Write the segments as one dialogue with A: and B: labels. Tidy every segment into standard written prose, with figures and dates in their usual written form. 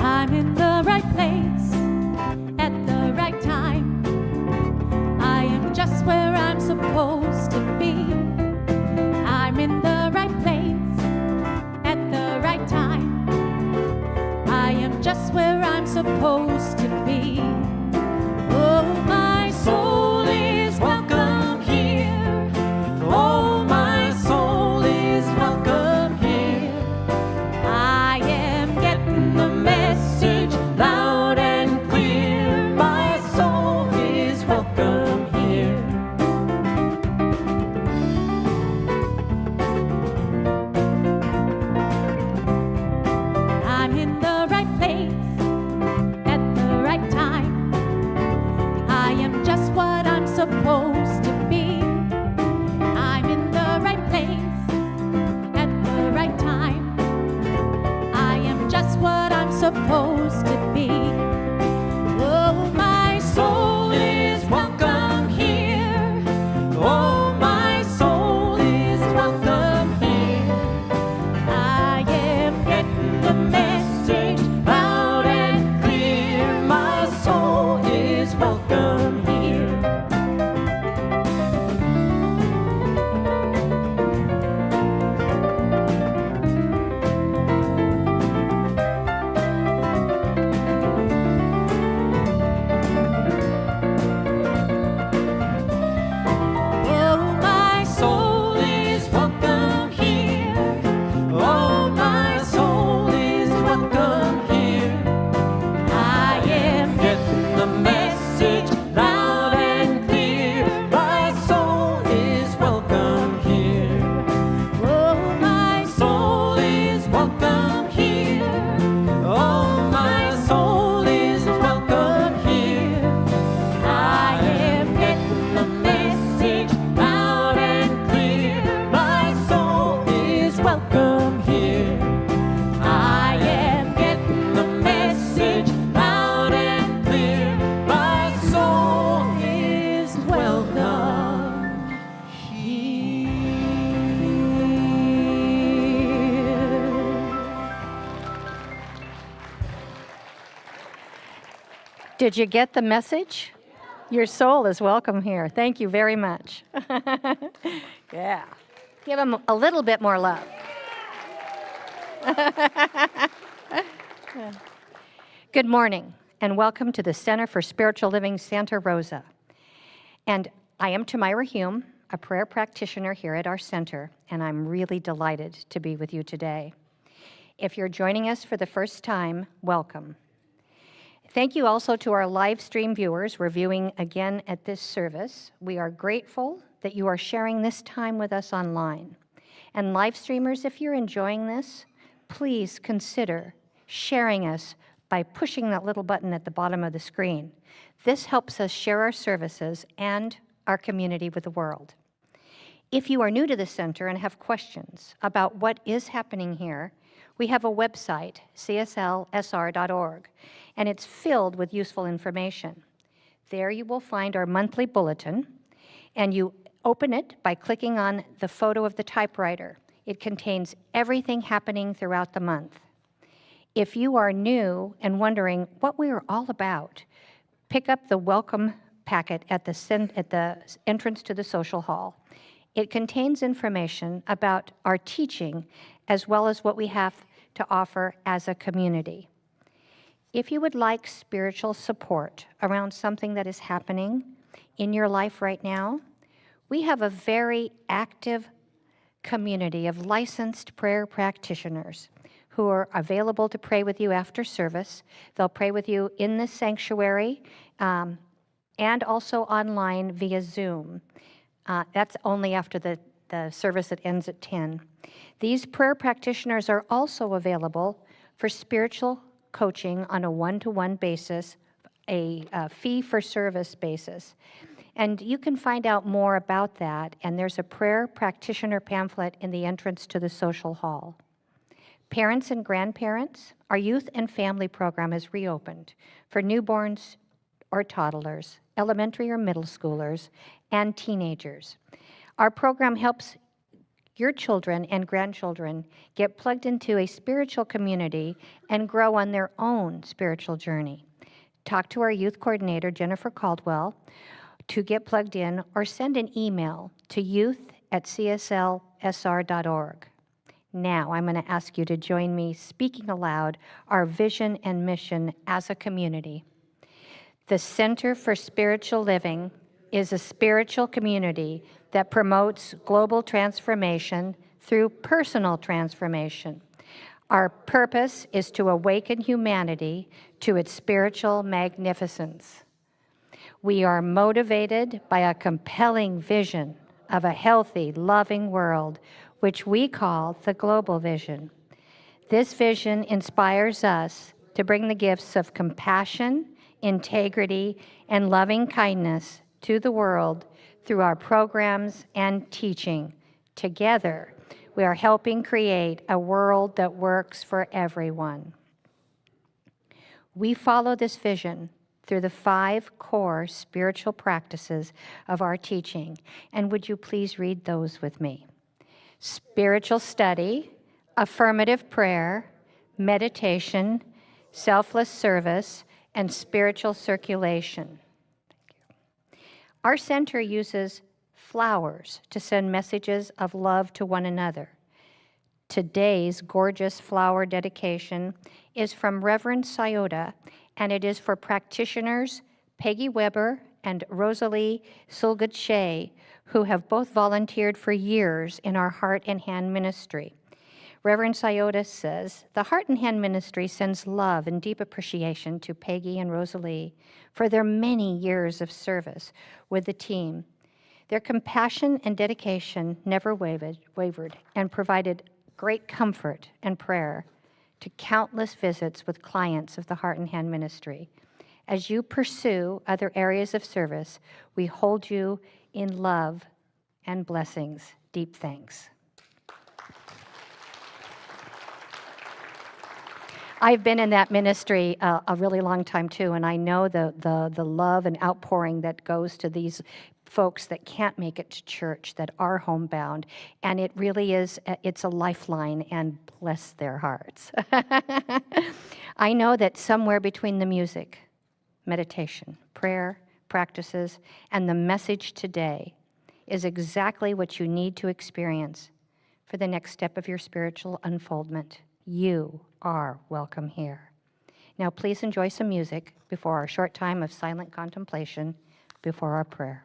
A: I'm in the right place at the right time. I am just where I'm supposed to be. I'm in the right place at the right time. I am just where I'm supposed to be. Oh, my soul is welcome here. Oh, my soul is welcome here. I am getting the message loud and clear. My soul is welcome here. I'm in the right place at the right time. I am just what I'm supposed to be. I'm in the right place at the right time. I am just what I'm supposed to be. Oh, my soul is welcome here. Oh, my soul is welcome here. I am getting the message loud and clear. My soul is welcome here. Oh, my soul is welcome here. Oh, my soul is welcome here. I am getting the message loud and clear. My soul is welcome here. Oh, my soul is welcome here. Oh, my soul is welcome here. I am getting the message loud and clear. My soul is welcome here. I am getting the message loud and clear. My soul is welcome here.
B: Did you get the message? Your soul is welcome here. Thank you very much. Yeah. Give them a little bit more love. Good morning, and welcome to the Center for Spiritual Living, Santa Rosa. And I am Tamira Hume, a prayer practitioner here at our center, and I'm really delighted to be with you today. If you're joining us for the first time, welcome. Thank you also to our live stream viewers we're viewing again at this service. We are grateful that you are sharing this time with us online. And live streamers, if you're enjoying this, please consider sharing us by pushing that little button at the bottom of the screen. This helps us share our services and our community with the world. If you are new to the center and have questions about what is happening here, we have a website, CSLSR.org, and it's filled with useful information. There you will find our monthly bulletin, and you open it by clicking on the photo of the typewriter. It contains everything happening throughout the month. If you are new and wondering what we are all about, pick up the welcome packet at the entrance to the social hall. It contains information about our teaching as well as what we have to offer as a community. If you would like spiritual support around something that is happening in your life right now, we have a very active community of licensed prayer practitioners who are available to pray with you after service. They'll pray with you in the sanctuary and also online via Zoom. That's only after the service that ends at 10. These prayer practitioners are also available for spiritual coaching on a one-to-one basis, a fee-for-service basis. And you can find out more about that, and there's a prayer practitioner pamphlet in the entrance to the social hall. Parents and grandparents, our youth and family program has reopened for newborns or toddlers, elementary or middle schoolers, and teenagers. Our program helps your children and grandchildren get plugged into a spiritual community and grow on their own spiritual journey. Talk to our youth coordinator, Jennifer Caldwell, to get plugged in, or send an email to youth@cslsr.org. Now, I'm going to ask you to join me speaking aloud our vision and mission as a community. The Center for Spiritual Living is a spiritual community that promotes global transformation through personal transformation. Our purpose is to awaken humanity to its spiritual magnificence. We are motivated by a compelling vision of a healthy, loving world, which we call the global vision. This vision inspires us to bring the gifts of compassion, integrity, and loving kindness to the world through our programs and teaching. Together, we are helping create a world that works for everyone. We follow this vision through the 5 core spiritual practices of our teaching. And would you please read those with me? Spiritual study, affirmative prayer, meditation, selfless service, and spiritual circulation. Our center uses flowers to send messages of love to one another. Today's gorgeous flower dedication is from Reverend Sciotta, and it is for practitioners Peggy Weber and Rosalie Sulgud-Shea, who have both volunteered for years in our Heart and Hand Ministry. Reverend Sciotta says, the Heart and Hand Ministry sends love and deep appreciation to Peggy and Rosalie for their many years of service with the team. Their compassion and dedication never wavered and provided great comfort and prayer to countless visits with clients of the Heart and Hand Ministry. As you pursue other areas of service, we hold you in love and blessings. Deep thanks. I've been in that ministry a really long time too, and I know the love and outpouring that goes to these folks that can't make it to church, that are homebound, and it really is, it's a lifeline, and bless their hearts. I know that somewhere between the music, meditation, prayer, practices, and the message today is exactly what you need to experience for the next step of your spiritual unfoldment. You are welcome here. Now please enjoy some music before our short time of silent contemplation before our prayer.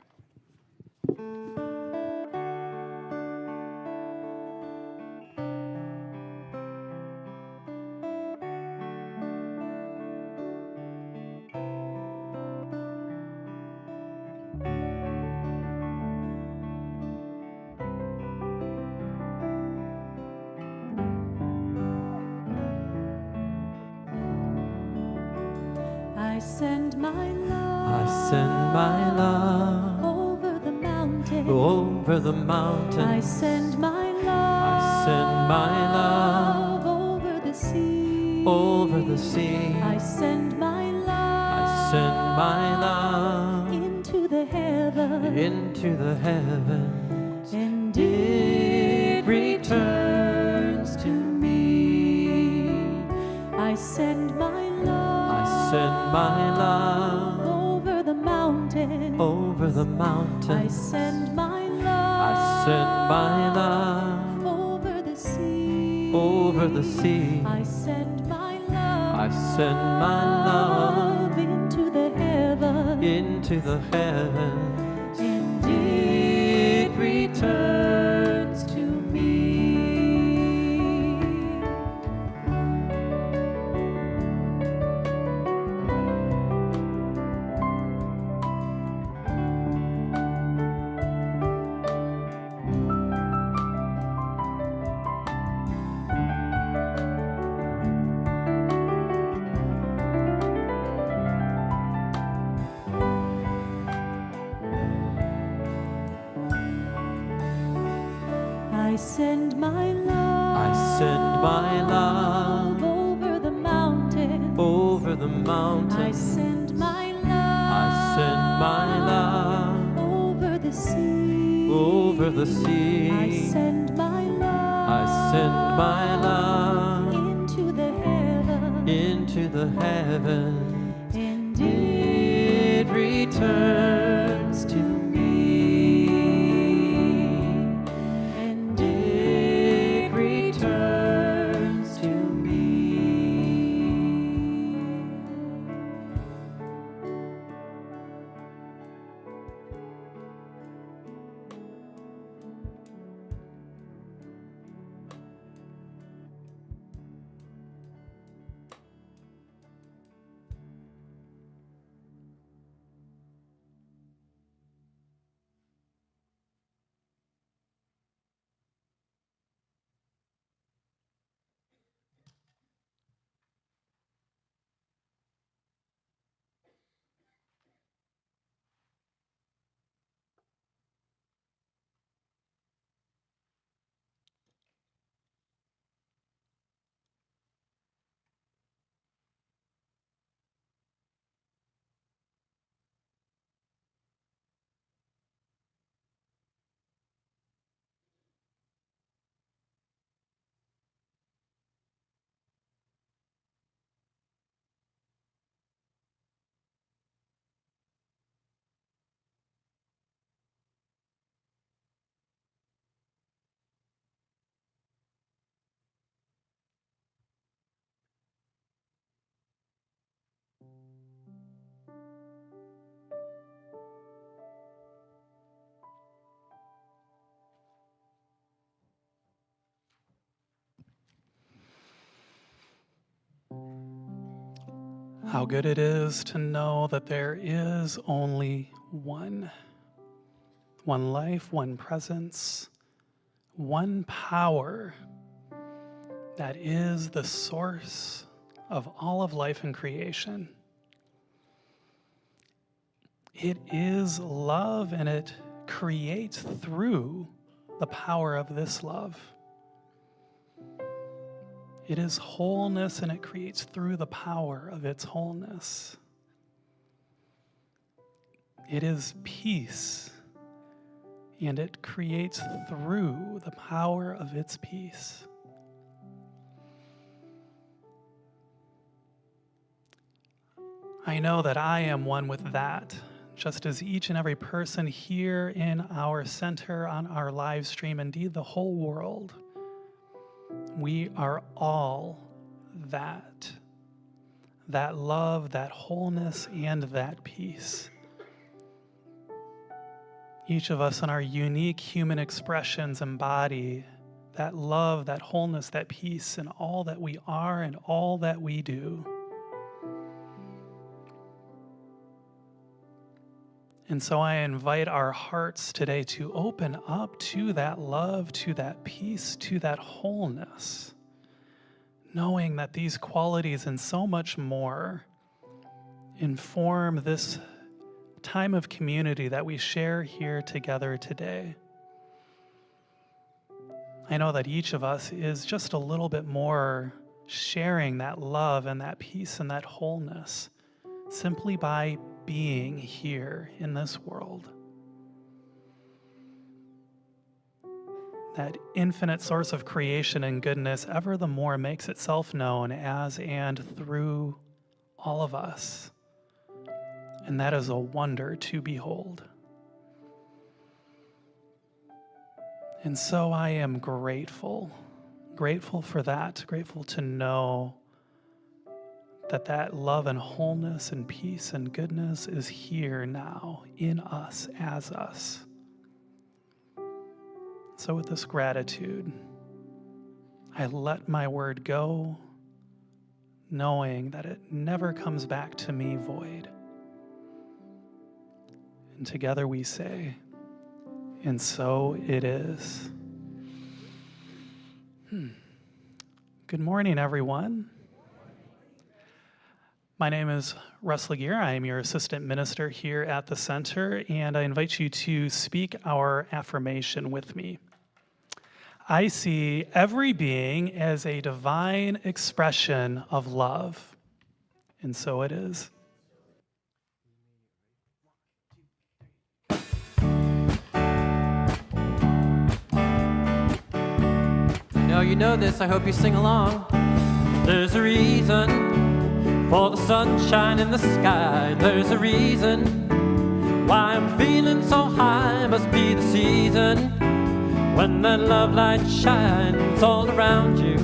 A: I send my love.
C: I send my love
A: Over the mountain.
C: over the mountains.
A: I send my love.
C: I send my love
A: Over the sea.
C: over the sea.
A: I send my love.
C: I send my love
A: Into the heavens.
C: into the heavens.
A: And
C: It returns to me.
A: I send my love.
C: I send my love
A: Over the mountain.
C: over the
A: I
C: mountains.
A: send my love.
C: I send my love
A: Over the sea.
C: over the sea.
A: I send my love.
C: I send my love
A: Into the heavens.
C: into the heavens.
A: And
C: It returns to me.
A: I send my love.
C: I send my love
A: over the mountains.
C: over the mountains.
A: I send my love.
C: I send my love
A: Over the sea.
C: over the sea.
A: I send my love.
C: I send my love
A: into the heavens.
C: into the heavens.
A: And
C: It returns to me.
A: And
C: It returns to me.
D: How good it is to know that there is only one life, one presence, one power that is the source of all of life and creation. It is love, and it creates through the power of this love. It is wholeness, and it creates through the power of its wholeness. It is peace, and it creates through the power of its peace. I know that I am one with that, just as each and every person here in our center, on our live stream, indeed the whole world. We are all that love, that wholeness, and that peace. Each of us in our unique human expressions embody that love, that wholeness, that peace in all that we are and all that we do. And so I invite our hearts today to open up to that love, to that peace, to that wholeness, knowing that these qualities and so much more inform this time of community that we share here together today. I know that each of us is just a little bit more sharing that love and that peace and that wholeness simply by being here in this world. That infinite source of creation and goodness ever the more makes itself known as and through all of us. And that is a wonder to behold. And so I am grateful for that, grateful to know that love and wholeness and peace and goodness is here now in us, as us. So with this gratitude, I let my word go, knowing that it never comes back to me void. And together we say, and so it is. Good morning, everyone. My name is Russ Laguerre. I am your assistant minister here at the center, and I invite you to speak our affirmation with me. I see every being as a divine expression of love. And so it is.
C: Now you know this, I hope you sing along. There's a reason for the sunshine in the sky. There's a reason why I'm feeling so high. Must be the season when that love light shines all around you.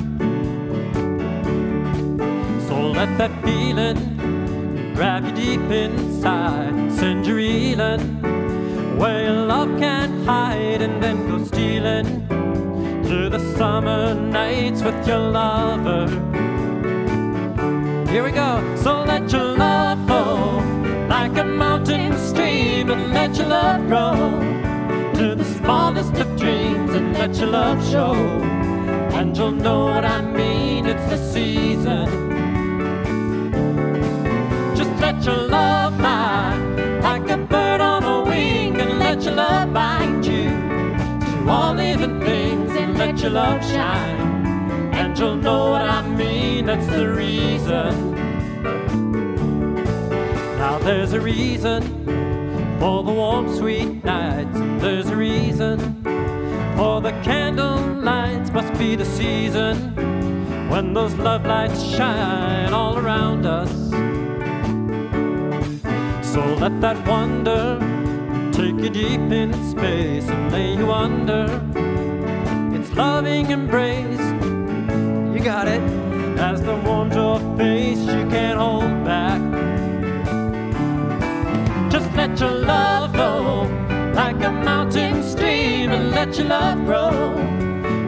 C: So let that feeling grab you deep inside, send you reeling where your love can't hide, and then go stealing through the summer nights with your lover. Here we go. So let your love flow like a mountain stream, and let your love grow to the smallest of dreams, and let your love show, and you'll know what I mean. It's the season. Just let your love fly like a bird on a wing, and let your love bind you to all living things, and let your love shine, and you'll know what I mean. That's the reason. Now there's a reason for the warm, sweet nights. There's a reason for the candle lights. Must be the season when those love lights shine all around us. So let that wonder take you deep in space and lay you under its loving embrace. You got it. As the warms your face, you can't hold back. Just let your love flow like a mountain stream, and let your love grow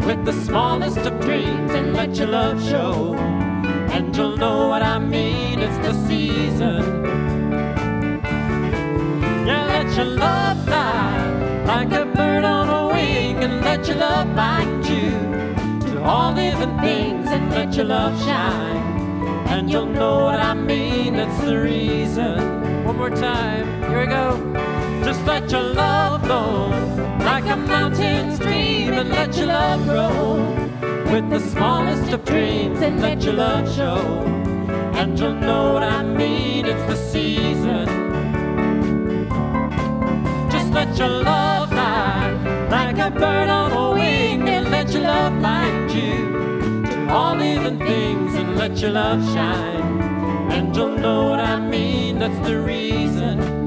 C: with the smallest of dreams, and let your love show, and you'll know what I mean. It's the season. Yeah, let your love fly like a bird on a wing, and let your love bind you to all living things, and let your love shine, and you'll know what I mean. That's the reason. One more time, here we go. Just let your love flow like a mountain stream, and let your love grow with the smallest of dreams, and let your love show, and you'll know what I mean. It's the season. Just let your love fly like a bird on a wing, and let your love bind you to all living things, and let your love shine, and you'll know what I mean. That's the reason.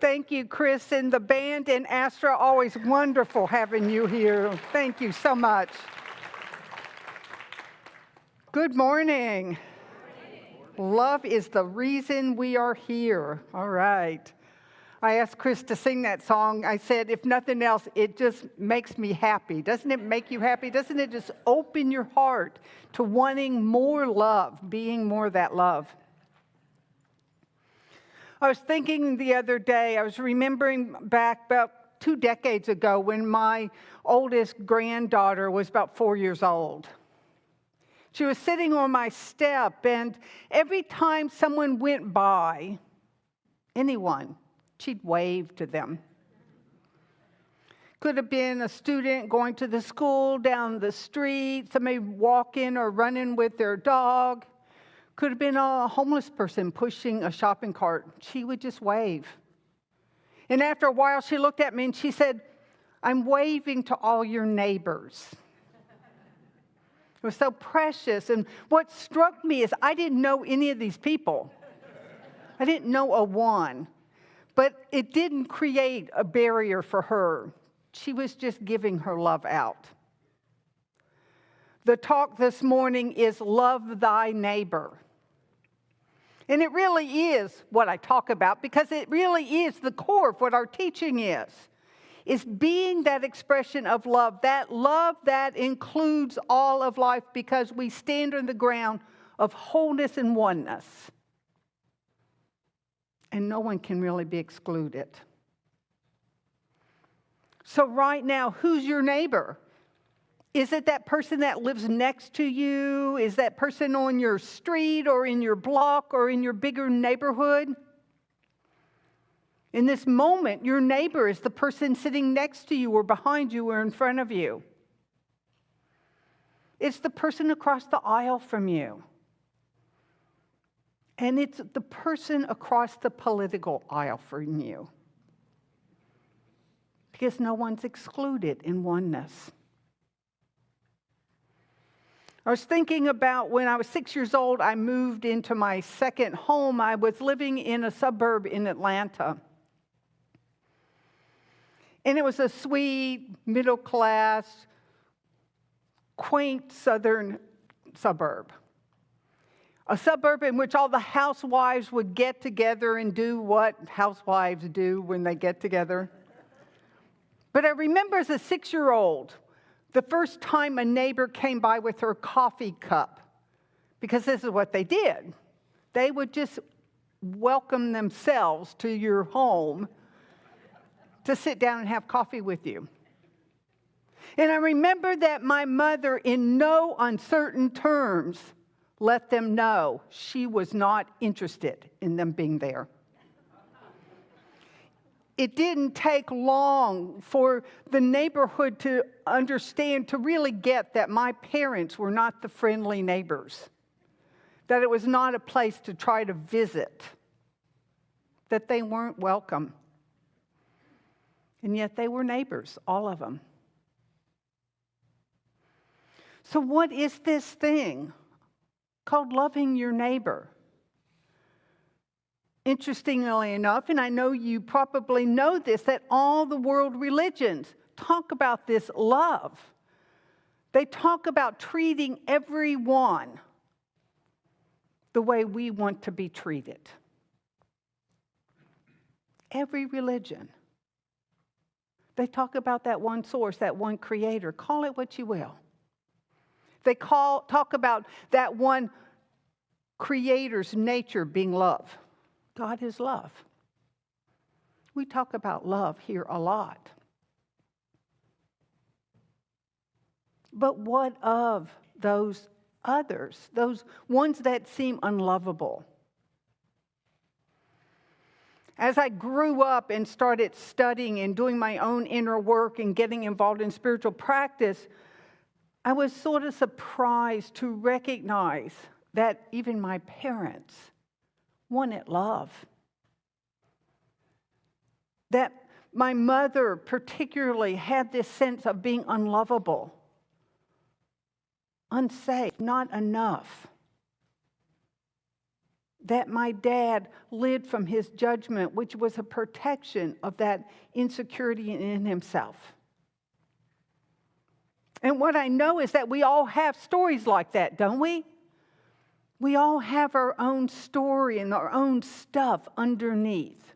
E: Thank you, Chris and the band and Astra. Always wonderful having you here. Thank you so much. Good morning. Love is the reason we are here. All right. I asked Chris to sing that song. I said, if nothing else, it just makes me happy. Doesn't it make you happy? Doesn't it just open your heart to wanting more love, being more that love? I was thinking the other day, I was remembering back about 2 decades ago when my oldest granddaughter was about 4 years old. She was sitting on my step, and every time someone went by, anyone, she'd wave to them. Could have been a student going to the school down the street, somebody walking or running with their dog. Could have been a homeless person pushing a shopping cart. She would just wave. And after a while, she looked at me and she said, "I'm waving to all your neighbors." It was so precious. And what struck me is I didn't know any of these people. I didn't know a one. But it didn't create a barrier for her. She was just giving her love out. The talk this morning is love thy neighbor. And it really is what I talk about, because it really is the core of what our teaching is being that expression of love that includes all of life, because we stand on the ground of wholeness and oneness. And no one can really be excluded. So right now, who's your neighbor? Is it that person that lives next to you? Is that person on your street or in your block or in your bigger neighborhood? In this moment, your neighbor is the person sitting next to you or behind you or in front of you. It's the person across the aisle from you. And it's the person across the political aisle from you. Because no one's excluded in oneness. I was thinking about when I was 6 years old, I moved into my second home. I was living in a suburb in Atlanta. And it was a sweet, middle-class, quaint southern suburb. A suburb in which all the housewives would get together and do what housewives do when they get together. But I remember as a 6-year-old, the first time a neighbor came by with her coffee cup, because this is what they did. They would just welcome themselves to your home to sit down and have coffee with you. And I remember that my mother, in no uncertain terms, let them know she was not interested in them being there. It didn't take long for the neighborhood to understand, to really get that my parents were not the friendly neighbors, that it was not a place to try to visit, that they weren't welcome. And yet they were neighbors, all of them. So what is this thing called loving your neighbor? Interestingly enough, and I know you probably know this, that all the world religions talk about this love. They talk about treating everyone the way we want to be treated. Every religion. They talk about that one source, that one creator. Call it what you will. They talk about that one creator's nature being love. God is love. We talk about love here a lot. But what of those others, those ones that seem unlovable? As I grew up and started studying and doing my own inner work and getting involved in spiritual practice, I was sort of surprised to recognize that even my parents wanted love. That my mother particularly had this sense of being unlovable, unsafe, not enough. That my dad lived from his judgment, which was a protection of that insecurity in himself. And what I know is that we all have stories like that, don't we? We all have our own story and our own stuff underneath.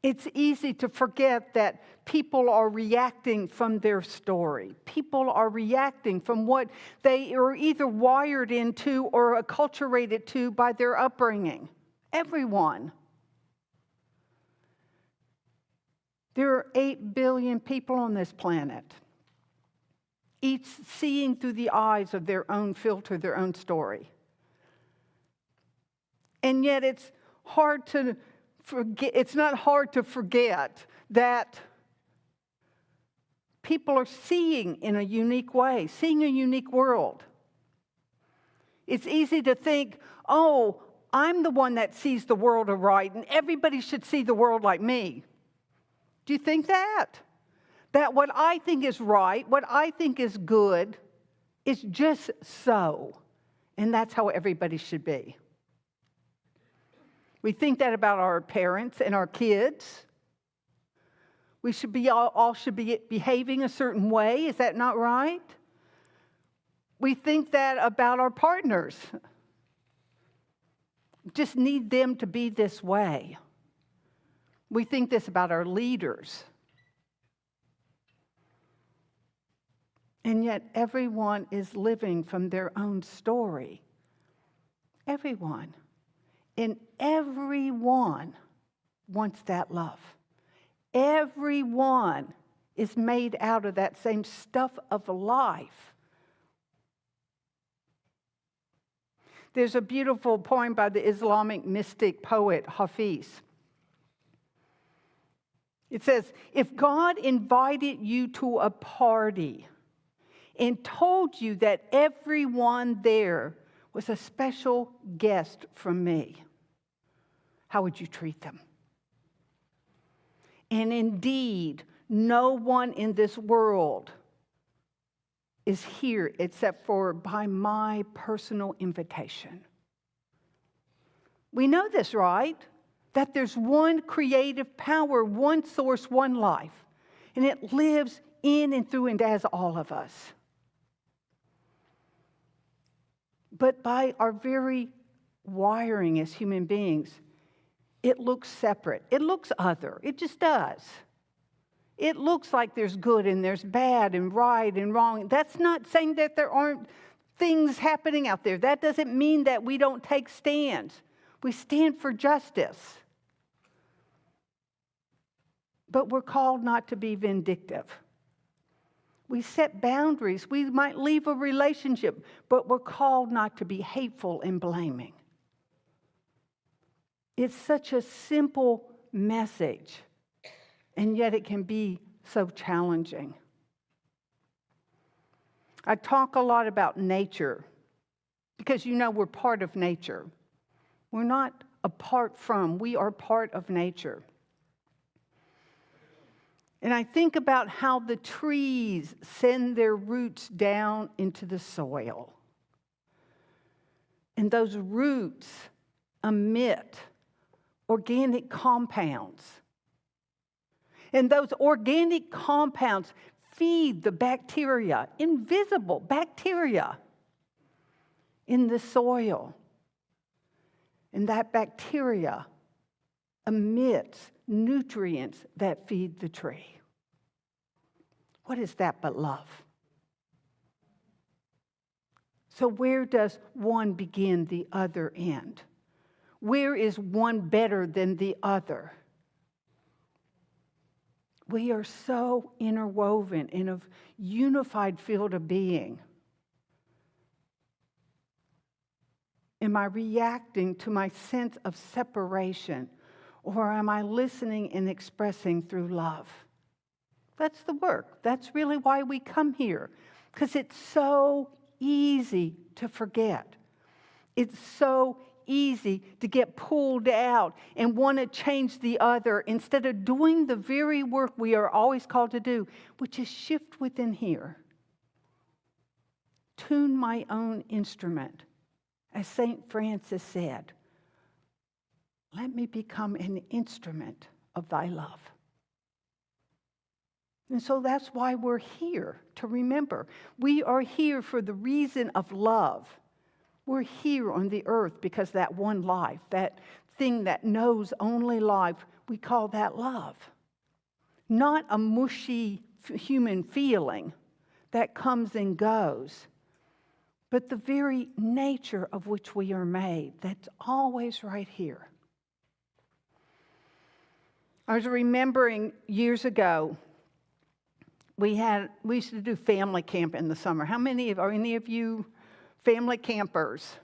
E: It's easy to forget that people are reacting from their story. People are reacting from what they are either wired into or acculturated to by their upbringing. Everyone. There are 8 billion people on this planet, each seeing through the eyes of their own filter, their own story. And yet it's hard to forget, it's not hard to forget that people are seeing in a unique way, seeing a unique world. It's easy to think, oh, I'm the one that sees the world right, and everybody should see the world like me. Do you think that? That what I think is right, what I think is good, is just so, and that's how everybody should be. We think that about our parents and our kids. We should be all should be behaving a certain way. Is that not right? We think that about our partners. Just need them to be this way. We think this about our leaders. And yet everyone is living from their own story. Everyone. And everyone wants that love. Everyone is made out of that same stuff of life. There's a beautiful poem by the Islamic mystic poet Hafiz. It says, if God invited you to a party and told you that everyone there was a special guest from me, how would you treat them? And indeed, no one in this world is here except for by my personal invitation. We know this, right? That there's one creative power, one source, one life, and it lives in and through and as all of us. But by our very wiring as human beings, it looks separate. It looks other. It just does. It looks like there's good and there's bad and right and wrong. That's not saying that there aren't things happening out there. That doesn't mean that we don't take stands. We stand for justice. But we're called not to be vindictive. We set boundaries. We might leave a relationship, but we're called not to be hateful and blaming. It's such a simple message, and yet it can be so challenging. I talk a lot about nature because we're part of nature. We're not apart from, we are part of nature. And I think about how the trees send their roots down into the soil. And those roots emit organic compounds. And those organic compounds feed the bacteria, invisible bacteria, in the soil. And that bacteria emits nutrients that feed the tree. What is that but love? So where does one begin, the other end? Where is one better than the other? We are so interwoven in a unified field of being. Am I reacting to my sense of separation, or am I listening and expressing through love? That's the work. That's really why we come here, because it's so easy to forget. It's so easy to get pulled out and want to change the other instead of doing the very work we are always called to do, which is shift within here. Tune my own instrument. As St. Francis said, let me become an instrument of thy love. And so that's why we're here, to remember. We are here for the reason of love. We're here on the earth because that one life, that thing that knows only life, we call that love. Not a mushy human feeling that comes and goes, but the very nature of which we are made, that's always right here. I was remembering years ago, we used to do family camp in the summer. Are any of you family campers?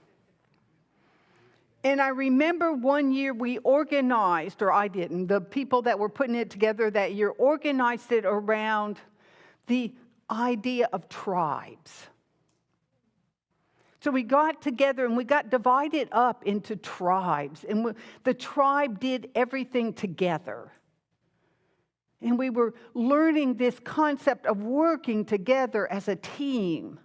E: And I remember one year we organized, or I didn't, the people that were putting it together that year organized it around the idea of tribes. So we got together and we got divided up into tribes, and the tribe did everything together. And we were learning this concept of working together as a team.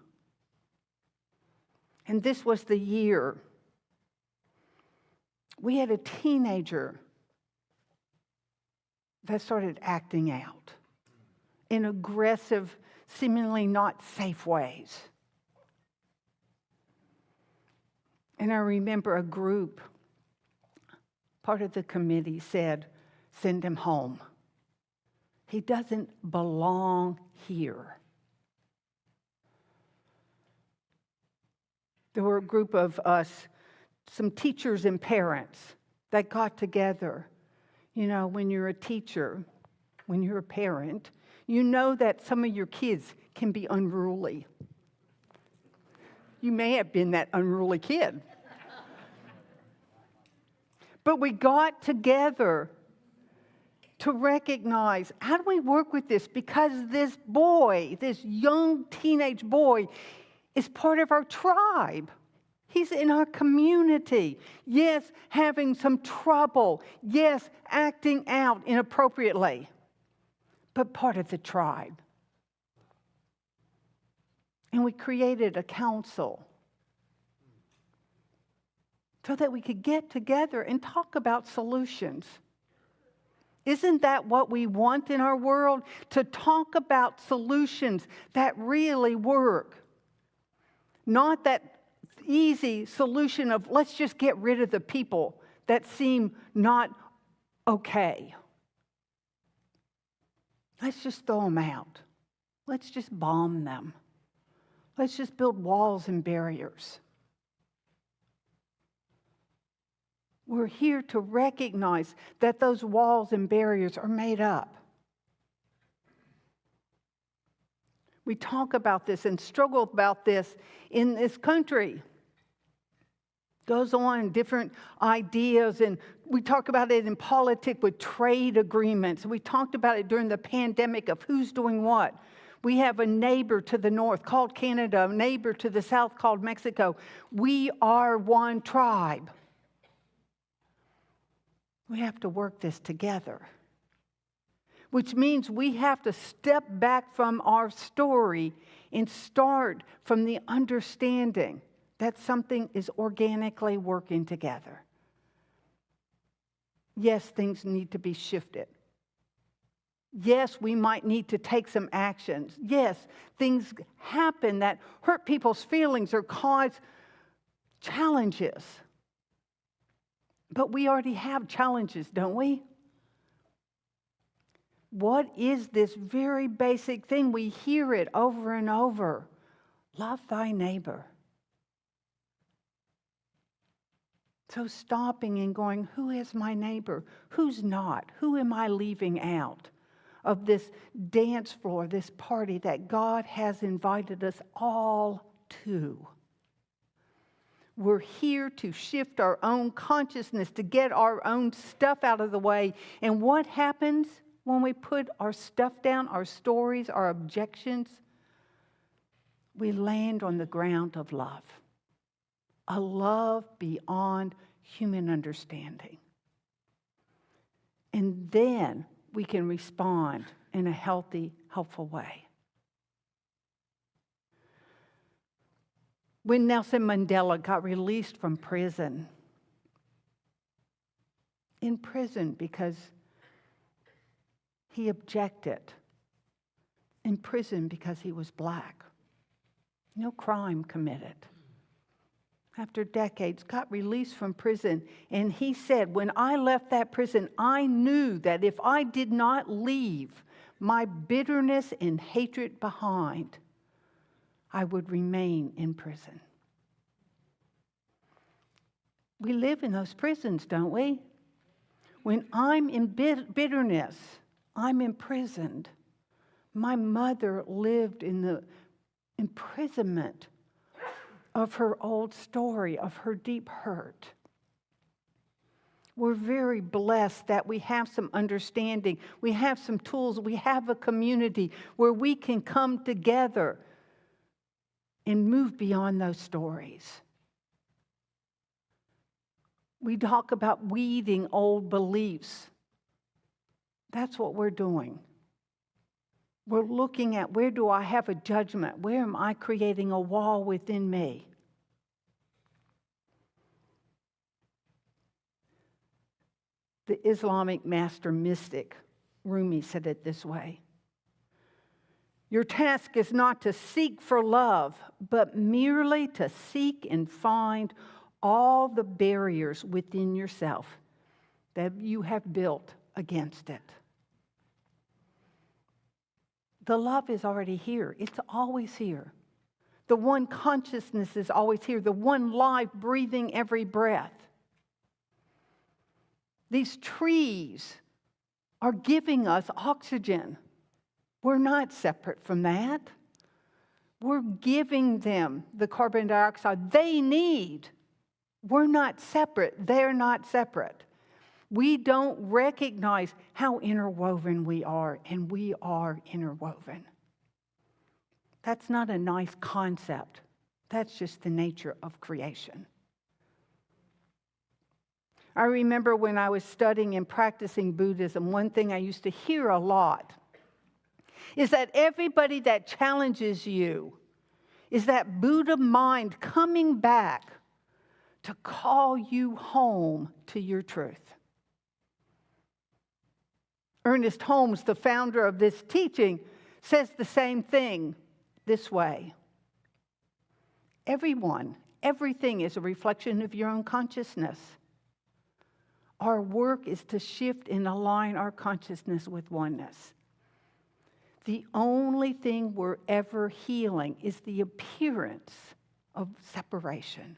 E: And this was the year. We had a teenager that started acting out in aggressive, seemingly not safe ways. And I remember a group, part of the committee said, send him home. He doesn't belong here. There were a group of us, some teachers and parents, that got together. When you're a teacher, when you're a parent, you know that some of your kids can be unruly. You may have been that unruly kid. But we got together to recognize, how do we work with this? Because this boy, this young teenage boy, is part of our tribe. He's in our community. Yes, having some trouble. Yes, acting out inappropriately. But part of the tribe. And we created a council so that we could get together and talk about solutions. Isn't that what we want in our world? To talk about solutions that really work. Not that easy solution of let's just get rid of the people that seem not okay. Let's just throw them out. Let's just bomb them. Let's just build walls and barriers. We're here to recognize that those walls and barriers are made up. We talk about this and struggle about this in this country. Goes on, different ideas, and we talk about it in politics with trade agreements. We talked about it during the pandemic of who's doing what. We have a neighbor to the north called Canada, a neighbor to the south called Mexico. We are one tribe. We have to work this together, which means we have to step back from our story and start from the understanding that something is organically working together. Yes, things need to be shifted. Yes, we might need to take some actions. Yes, things happen that hurt people's feelings or cause challenges. But we already have challenges, don't we? What is this very basic thing? We hear it over and over. Love thy neighbor. So stopping and going, who is my neighbor? Who's not? Who am I leaving out of this dance floor, this party that God has invited us all to? We're here to shift our own consciousness, to get our own stuff out of the way. And what happens when we put our stuff down, our stories, our objections? We land on the ground of love. A love beyond human understanding. And then we can respond in a healthy, helpful way. When Nelson Mandela got released from prison, in prison because he objected, in prison because he was black, no crime committed. After decades, got released from prison. And he said, when I left that prison, I knew that if I did not leave my bitterness and hatred behind, I would remain in prison. We live in those prisons, don't we? When I'm in bitterness, I'm imprisoned. My mother lived in the imprisonment of her old story, of her deep hurt. We're very blessed that we have some understanding. We have some tools. We have a community where we can come together and move beyond those stories. We talk about weeding old beliefs. That's what we're doing. We're looking at, where do I have a judgment? Where am I creating a wall within me? The Islamic master mystic, Rumi, said it this way. Your task is not to seek for love, but merely to seek and find all the barriers within yourself that you have built against it. The love is already here. It's always here. The one consciousness is always here. The one life breathing every breath. These trees are giving us oxygen. We're not separate from that. We're giving them the carbon dioxide they need. We're not separate. They're not separate. We don't recognize how interwoven we are, and we are interwoven. That's not a nice concept. That's just the nature of creation. I remember when I was studying and practicing Buddhism, one thing I used to hear a lot is that everybody that challenges you is that Buddha mind coming back to call you home to your truth. Ernest Holmes, the founder of this teaching, says the same thing this way. Everything is a reflection of your own consciousness. Our work is to shift and align our consciousness with oneness. The only thing we're ever healing is the appearance of separation.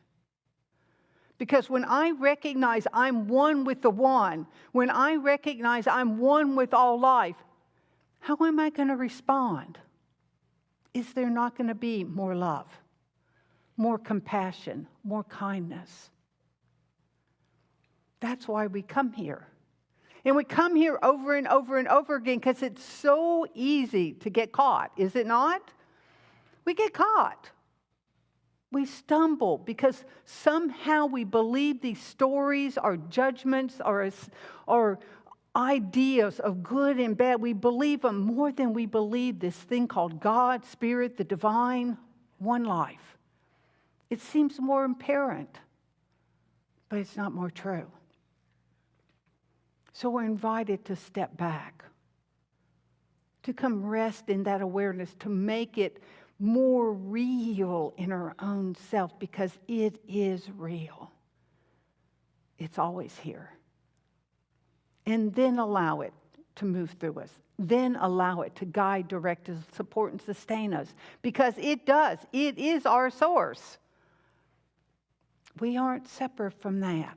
E: Because when I recognize I'm one with the one, when I recognize I'm one with all life, how am I going to respond? Is there not going to be more love, more compassion, more kindness? That's why we come here. And we come here over and over and over again because it's so easy to get caught, is it not? We get caught. We stumble because somehow we believe these stories or judgments or ideas of good and bad. We believe them more than we believe this thing called God, Spirit, the divine, one life. It seems more apparent, but it's not more true. So we're invited to step back, to come rest in that awareness, to make it more real in our own self, because it is real. It's always here. And then allow it to move through us. Then allow it to guide, direct us, support, and sustain us, because it does. It is our source. We aren't separate from that.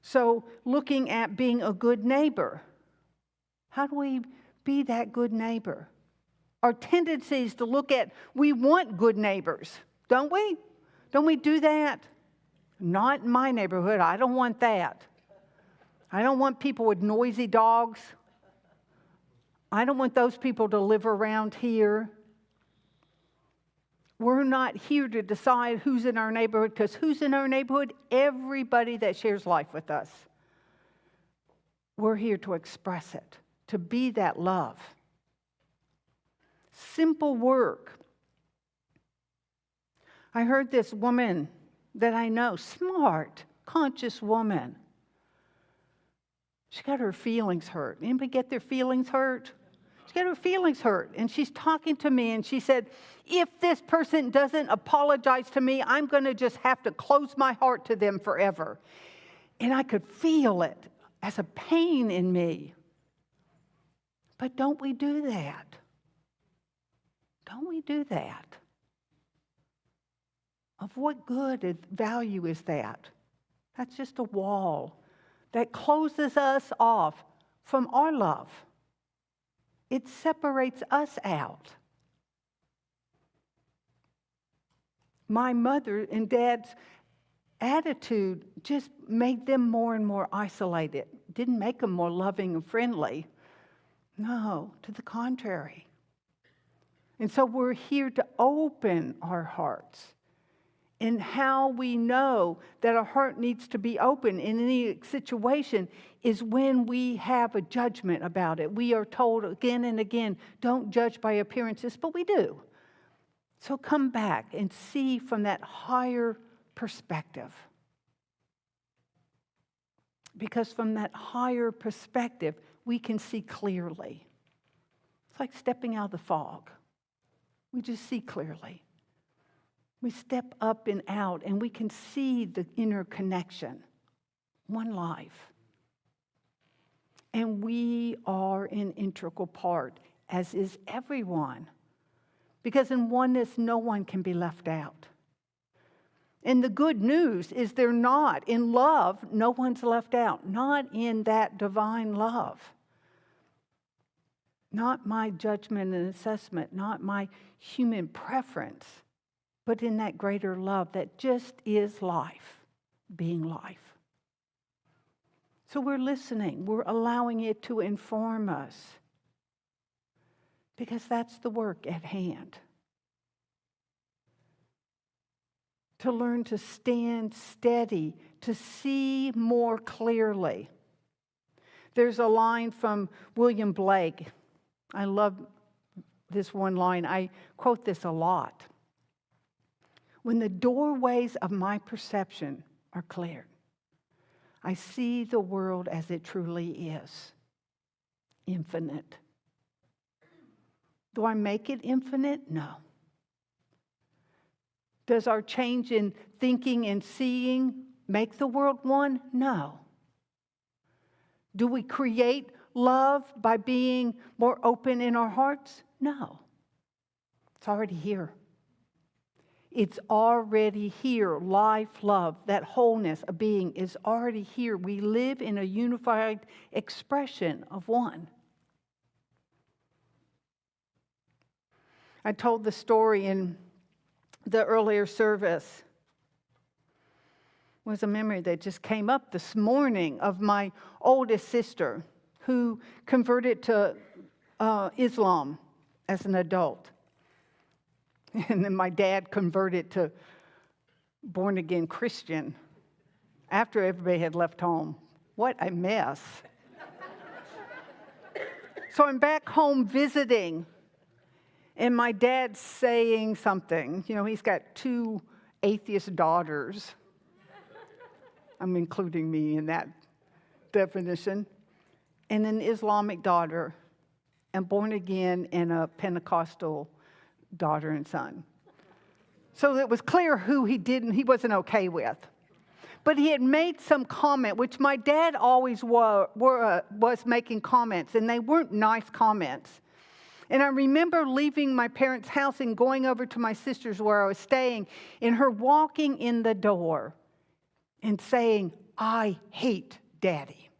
E: So, looking at being a good neighbor, how do we be that good neighbor? Our tendency is to look at, we want good neighbors, don't we? Don't we do that? Not in my neighborhood. I don't want that. I don't want people with noisy dogs. I don't want those people to live around here. We're not here to decide who's in our neighborhood, because who's in our neighborhood? Everybody that shares life with us. We're here to express it, to be that love. Simple work. I heard this woman that I know, smart, conscious woman. She got her feelings hurt. Anybody get their feelings hurt? She got her feelings hurt. And she's talking to me and she said, if this person doesn't apologize to me, I'm going to just have to close my heart to them forever. And I could feel it as a pain in me. But don't we do that? Don't we do that? Of what good and value is that? That's just a wall that closes us off from our love. It separates us out. My mother and dad's attitude just made them more and more isolated. Didn't make them more loving and friendly. No, to the contrary. And so we're here to open our hearts. And how we know that our heart needs to be open in any situation is when we have a judgment about it. We are told again and again, don't judge by appearances, but we do. So come back and see from that higher perspective. Because from that higher perspective, we can see clearly. It's like stepping out of the fog. We just see clearly. We step up and out, and we can see the inner connection. One life. And we are an integral part, as is everyone. Because in oneness, no one can be left out. And the good news is they're not. In love, no one's left out. Not in that divine love. Not my judgment and assessment, not my human preference, but in that greater love that just is life, being life. So we're listening. We're allowing it to inform us because that's the work at hand. To learn to stand steady, to see more clearly. There's a line from William Blake. I love this one line. I quote this a lot. When the doorways of my perception are cleared, I see the world as it truly is, infinite. Do I make it infinite? No. Does our change in thinking and seeing make the world one? No. Do we create love by being more open in our hearts? No. It's already here. It's already here. Life, love, that wholeness of being is already here. We live in a unified expression of one. I told the story in the earlier service. It was a memory that just came up this morning of my oldest sister who converted to Islam as an adult. And then my dad converted to born-again Christian after everybody had left home. What a mess. So I'm back home visiting, and my dad's saying something. You know, he's got 2 atheist daughters. I'm including me in that definition. And an Islamic daughter, and born again, and a Pentecostal daughter and son. So it was clear who he wasn't okay with. But he had made some comment, which my dad always was making comments, and they weren't nice comments. And I remember leaving my parents' house and going over to my sister's where I was staying, and her walking in the door and saying, "I hate Daddy."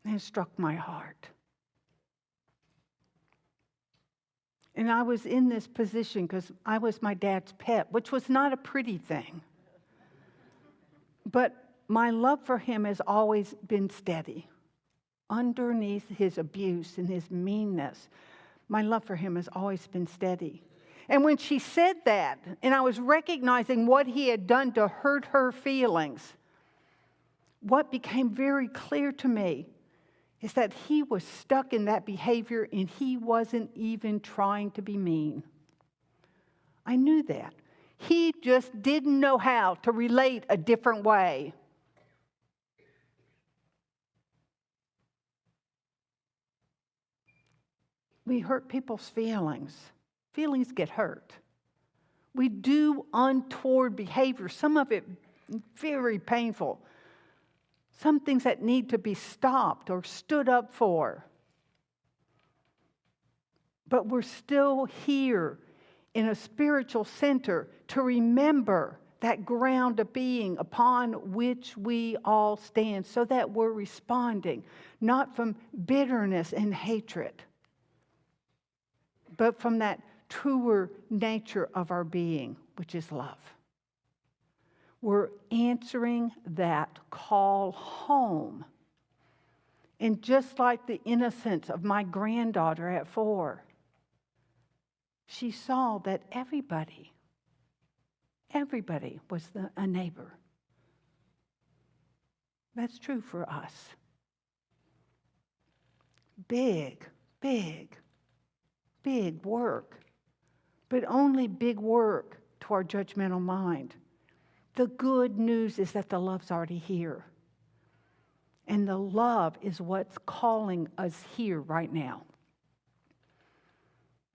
E: And it struck my heart. And I was in this position because I was my dad's pet, which was not a pretty thing. But my love for him has always been steady. Underneath his abuse and his meanness, my love for him has always been steady. And when she said that, and I was recognizing what he had done to hurt her feelings, what became very clear to me is that he was stuck in that behavior and he wasn't even trying to be mean. I knew that. He just didn't know how to relate a different way. We hurt people's feelings. Feelings get hurt. We do untoward behavior, some of it very painful. Some things that need to be stopped or stood up for. But we're still here in a spiritual center to remember that ground of being upon which we all stand so that we're responding, not from bitterness and hatred, but from that truer nature of our being, which is love. We're answering that call home. And just like the innocence of my granddaughter at 4, she saw that everybody was a neighbor. That's true for us. Big work, but only big work to our judgmental mind. The good news is that the love's already here. And the love is what's calling us here right now.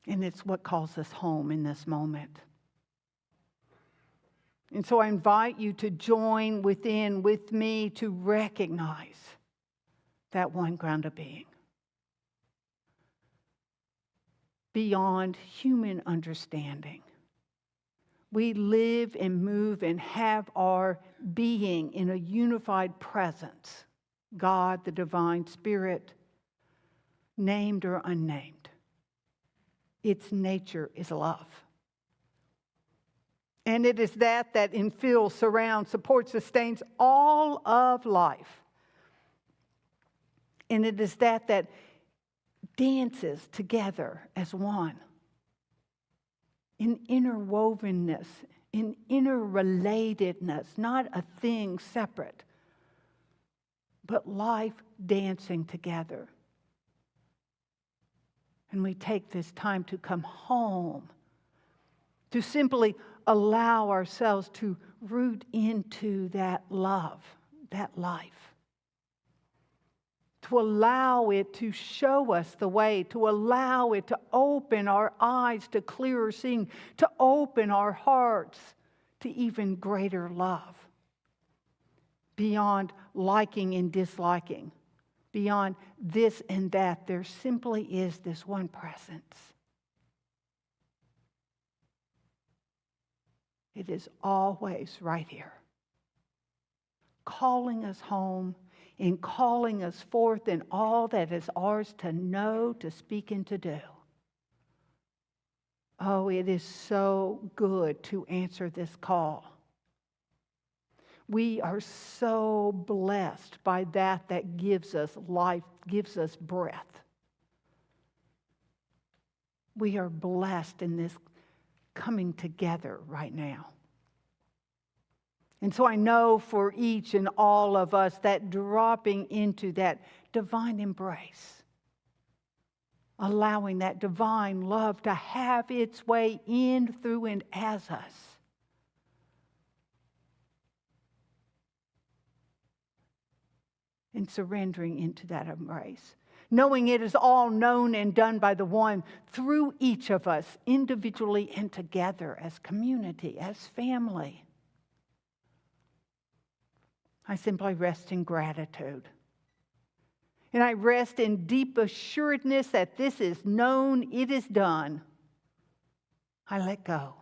E: And it's what calls us home in this moment. And so I invite you to join with me to recognize that one ground of being. Beyond human understanding. We live and move and have our being in a unified presence. God, the divine spirit, named or unnamed. Its nature is love. And it is that infills, surrounds, supports, sustains all of life. And it is that dances together as one. In interwovenness, in interrelatedness, not a thing separate, but life dancing together. And we take this time to come home, to simply allow ourselves to root into that love, that life. To allow it to show us the way, to allow it to open our eyes to clearer seeing, to open our hearts to even greater love. Beyond liking and disliking, beyond this and that, there simply is this one presence. It is always right here, calling us home and calling us forth in all that is ours to know, to speak, and to do. Oh, it is so good to answer this call. We are so blessed by that gives us life, gives us breath. We are blessed in this coming together right now. And so I know for each and all of us that dropping into that divine embrace, allowing that divine love to have its way in, through, and as us. And surrendering into that embrace. Knowing it is all known and done by the one through each of us, individually and together as community, as family. I simply rest in gratitude. And I rest in deep assuredness that this is known, it is done. I let go.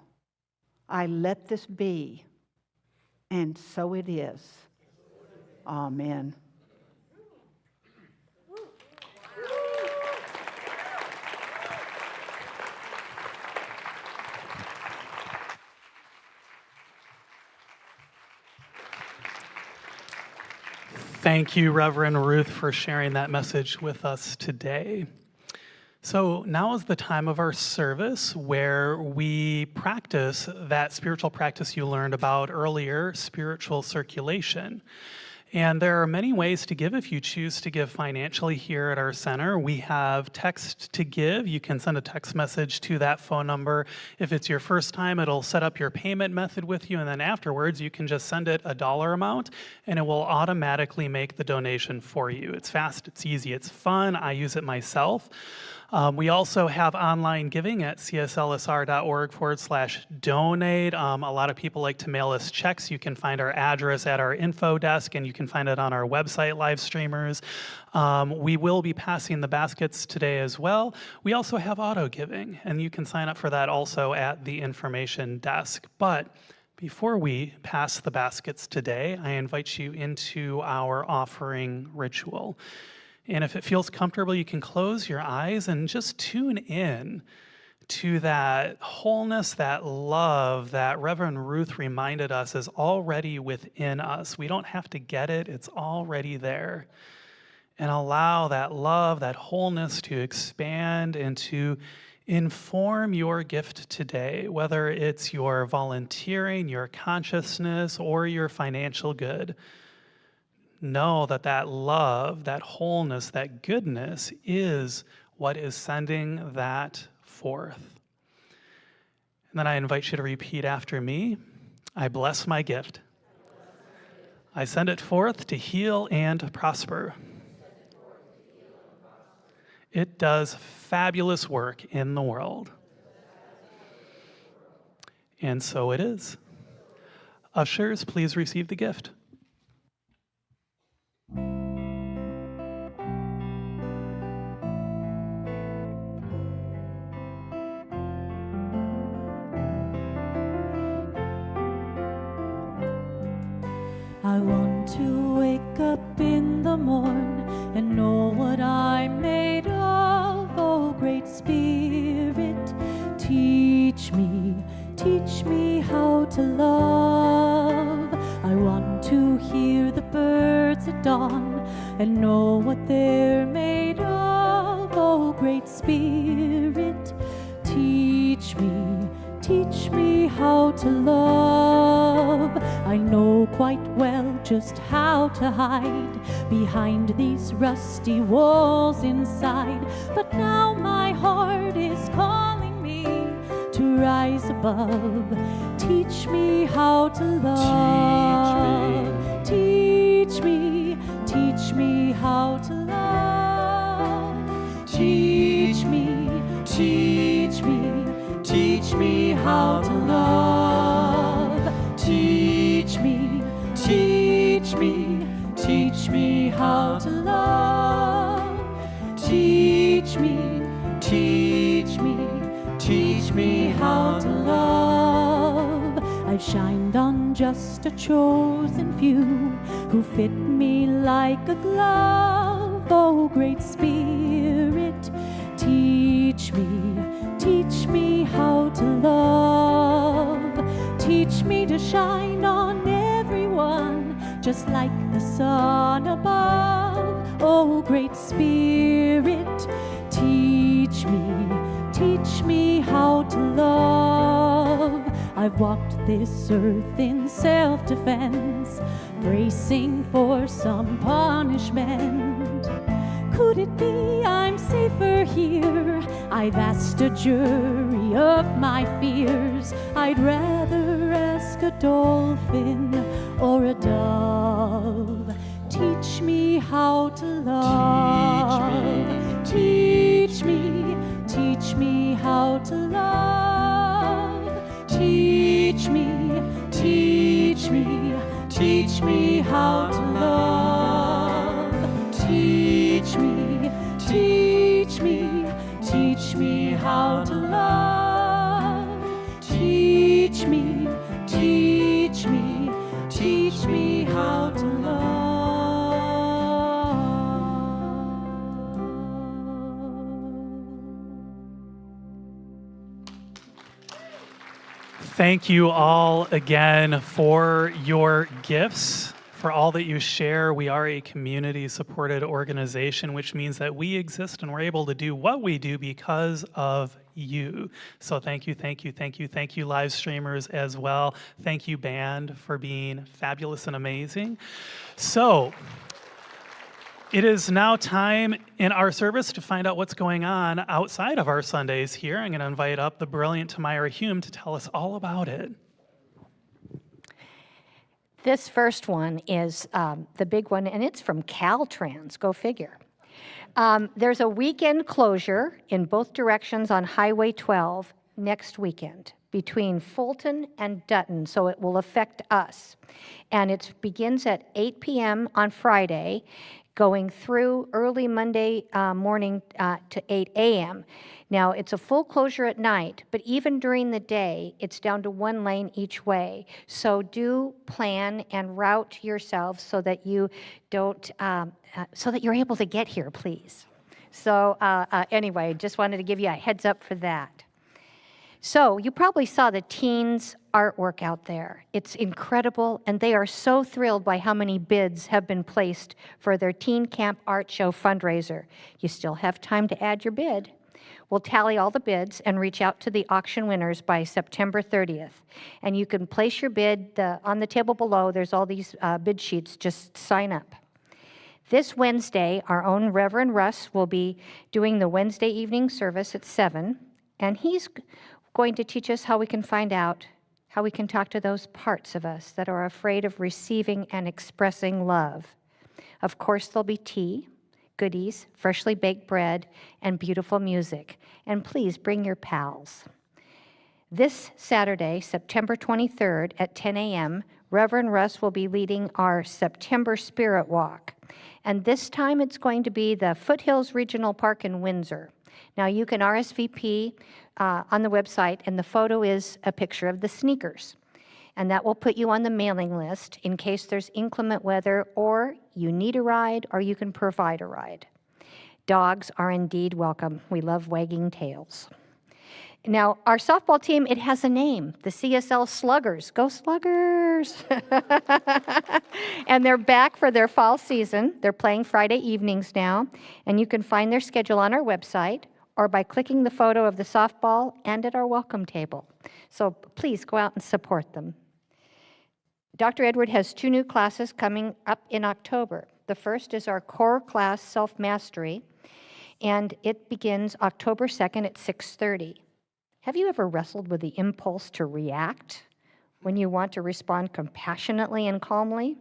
E: I let this be. And so it is. Amen.
D: Thank you, Reverend Ruth, for sharing that message with us today. So now is the time of our service where we practice that spiritual practice you learned about earlier, spiritual circulation. And there are many ways to give if you choose to give financially here at our center. We have text to give. You can send a text message to that phone number. If it's your first time, it'll set up your payment method with you, and then afterwards you can just send it a dollar amount and it will automatically make the donation for you. It's fast, it's easy, it's fun. I use it myself. We also have online giving at cslsr.org/donate. A lot of people like to mail us checks. You can find our address at our info desk, and you can find it on our website, live streamers. We will be passing the baskets today as well. We also have auto giving, and you can sign up for that also at the information desk. But before we pass the baskets today, I invite you into our offering ritual. And if it feels comfortable, you can close your eyes and just tune in to that wholeness, that love that Reverend Ruth reminded us is already within us. We don't have to get it, it's already there. And allow that love, that wholeness to expand and to inform your gift today, whether it's your volunteering, your consciousness, or your financial good. Know that that love, that wholeness, that goodness is what is sending that forth. And then I invite you to repeat after me. I bless my gift. I send it forth to heal and prosper. It does fabulous work in the world. And so it is. Ushers, please receive the gift.
A: wake up in the morn and know what I'm made of. Oh, great Spirit, teach me how to love. I want to hear the birds at dawn and know what they're made of. Oh, great Spirit, teach me how to love. I know quite well just how to hide behind these rusty walls inside, but now my heart is calling me to rise above. Teach me how to love. Teach me how to love. Teach me how to love. Teach me how to love. Teach me how to love. I've shined on just a chosen few who fit me like a glove. Oh, great Spirit, teach me how to love. Teach me to shine on everyone just like the sun above. Oh, great Spirit, teach me how to love. I've walked this earth in self-defense, bracing for some punishment. Could it be I'm safer here? I've asked a jury of my fears. I'd rather ask a dolphin or a dove. Teach me how to love. Teach me how to love. Teach me how to love. Teach me how to love. Teach me how to love.
D: Thank you all again for your gifts, for all that you share. We are a community-supported organization, which means that we exist and we're able to do what we do because of you. So thank you, live streamers as well. Thank you, band, for being fabulous and amazing. So it is now time in our service to find out what's going on outside of our Sundays here. I'm going to invite up the brilliant Tamira Hume to tell us all about it.
B: This first one is the big one, and it's from Caltrans, go figure. There's a weekend closure in both directions on Highway 12 next weekend between Fulton and Dutton, so it will affect us. And it begins at 8 p.m. on Friday, going through early Monday morning to 8 a.m. Now, it's a full closure at night, but even during the day, it's down to one lane each way. So do plan and route yourselves so that you don't, so that you're able to get here, please. So anyway, just wanted to give you a heads up for that. So you probably saw the teens' artwork out there. It's incredible, and they are so thrilled by how many bids have been placed for their Teen Camp Art Show fundraiser. You still have time to add your bid. We'll tally all the bids and reach out to the auction winners by September 30th. And you can place your bid on the table below. There's all these bid sheets. Just sign up. This Wednesday, our own Reverend Russ will be doing the Wednesday evening service at 7, and he's going to teach us how we can find out how we can talk to those parts of us that are afraid of receiving and expressing love. Of course, there'll be tea, goodies, freshly baked bread, and beautiful music. And please bring your pals. This Saturday, September 23rd at 10 a.m., Reverend Russ will be leading our September Spirit Walk. And this time it's going to be the Foothills Regional Park in Windsor. Now you can RSVP on the website, and the photo is a picture of the sneakers. And that will put you on the mailing list in case there's inclement weather or you need a ride or you can provide a ride. Dogs are indeed welcome. We love wagging tails. Now, our softball team, it has a name, the CSL Sluggers. Go Sluggers! And they're back for their fall season. They're playing Friday evenings now, and you can find their schedule on our website or by clicking the photo of the softball and at our welcome table. So please go out and support them. Dr. Edward has 2 new classes coming up in October. The first is our core class, Self-Mastery, and it begins October 2nd at 6:30. Have you ever wrestled with the impulse to react when you want to respond compassionately and calmly?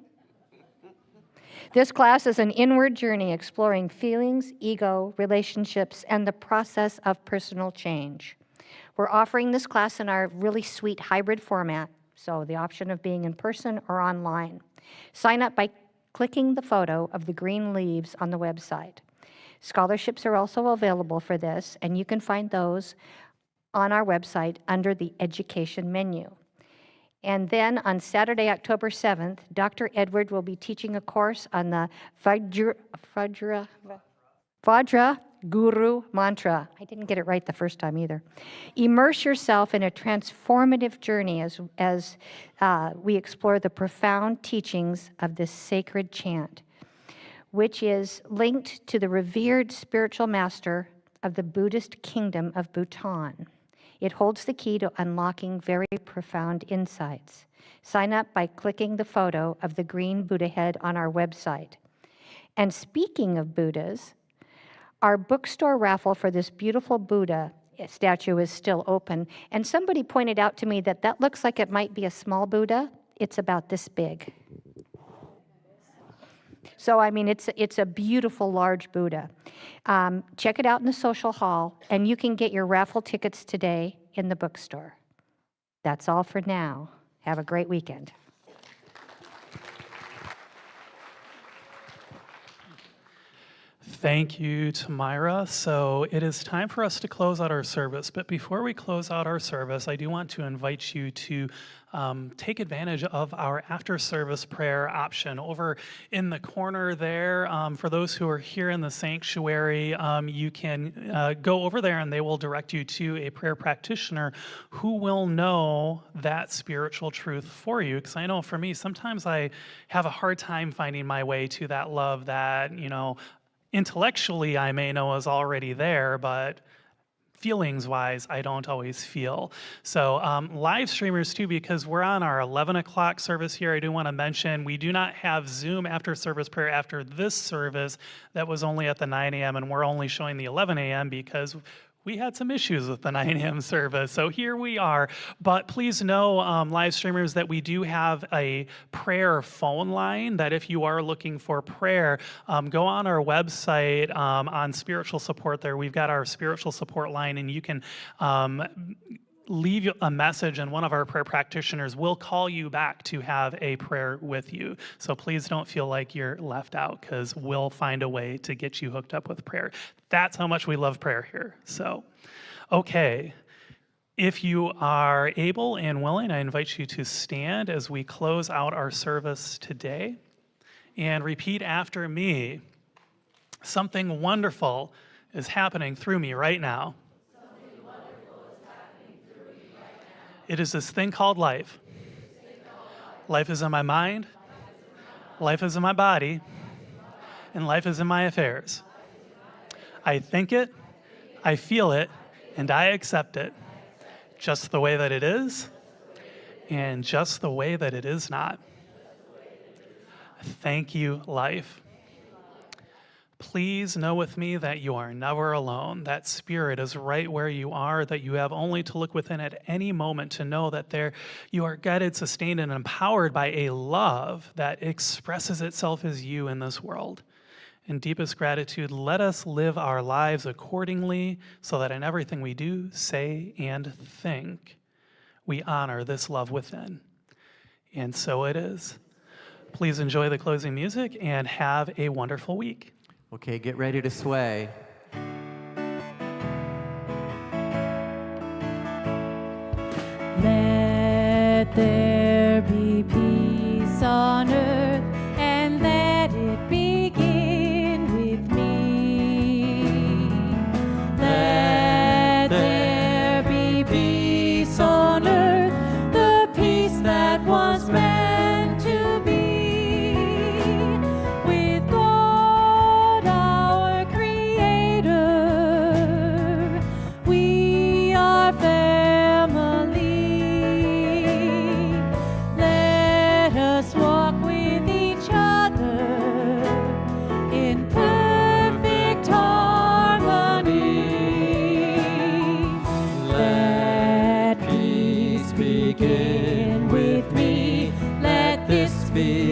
B: This class is an inward journey exploring feelings, ego, relationships, and the process of personal change. We're offering this class in our really sweet hybrid format, so the option of being in person or online. Sign up by clicking the photo of the green leaves on the website. Scholarships are also available for this, and you can find those on our website under the Education menu. And then on Saturday, October 7th, Dr. Edward will be teaching a course on the Vajra Guru Mantra. I didn't get it right the first time either. Immerse yourself in a transformative journey as we explore the profound teachings of this sacred chant, which is linked to the revered spiritual master of the Buddhist kingdom of Bhutan. It holds the key to unlocking very profound insights. Sign up by clicking the photo of the green Buddha head on our website. And speaking of Buddhas, our bookstore raffle for this beautiful Buddha statue is still open. And somebody pointed out to me that that looks like it might be a small Buddha. It's about this big. So, I mean, it's a beautiful, large Buddha. Check it out in the social hall, and you can get your raffle tickets today in the bookstore. That's all for now. Have a great weekend.
D: Thank you, Tamira. So it is time for us to close out our service. But before we close out our service, I do want to invite you to take advantage of our after-service prayer option. Over in the corner there, for those who are here in the sanctuary, you can go over there and they will direct you to a prayer practitioner who will know that spiritual truth for you. Because I know for me, sometimes I have a hard time finding my way to that love that, intellectually I may know is already there, but feelings-wise, I don't always feel. So live streamers too, because we're on our 11 o'clock service here, I do want to mention we do not have Zoom after service prayer after this service. That was only at the 9 a.m. and we're only showing the 11 a.m. because we had some issues with the 9 a.m. service, so here we are. But please know, live streamers, that we do have a prayer phone line, that if you are looking for prayer, go on our website on spiritual support there. We've got our spiritual support line, and you can leave a message, and one of our prayer practitioners will call you back to have a prayer with you. So please don't feel like you're left out, because we'll find a way to get you hooked up with prayer. That's how much we love prayer here. So, okay. If you are able and willing, I invite you to stand as we close out our service today and repeat after me. Something wonderful is happening through me right now. It is this thing called life. Life is in my mind, life is in my body, and life is in my affairs. I think it, I feel it, and I accept it, just the way that it is, and just the way that it is not. Thank you, life. Please know with me that you are never alone, that Spirit is right where you are, that you have only to look within at any moment to know that there you are guided, sustained, and empowered by a love that expresses itself as you in this world. In deepest gratitude, let us live our lives accordingly so that in everything we do, say, and think, we honor this love within. And so it is. Please enjoy the closing music and have a wonderful week.
C: Okay, get ready to sway.
A: Let there peace on earth, and let it begin with me. Let there be peace on earth, the peace that was meant to be, with God our Creator. We are family. Let us walk with each other in perfect harmony. Let peace begin with me. Let this be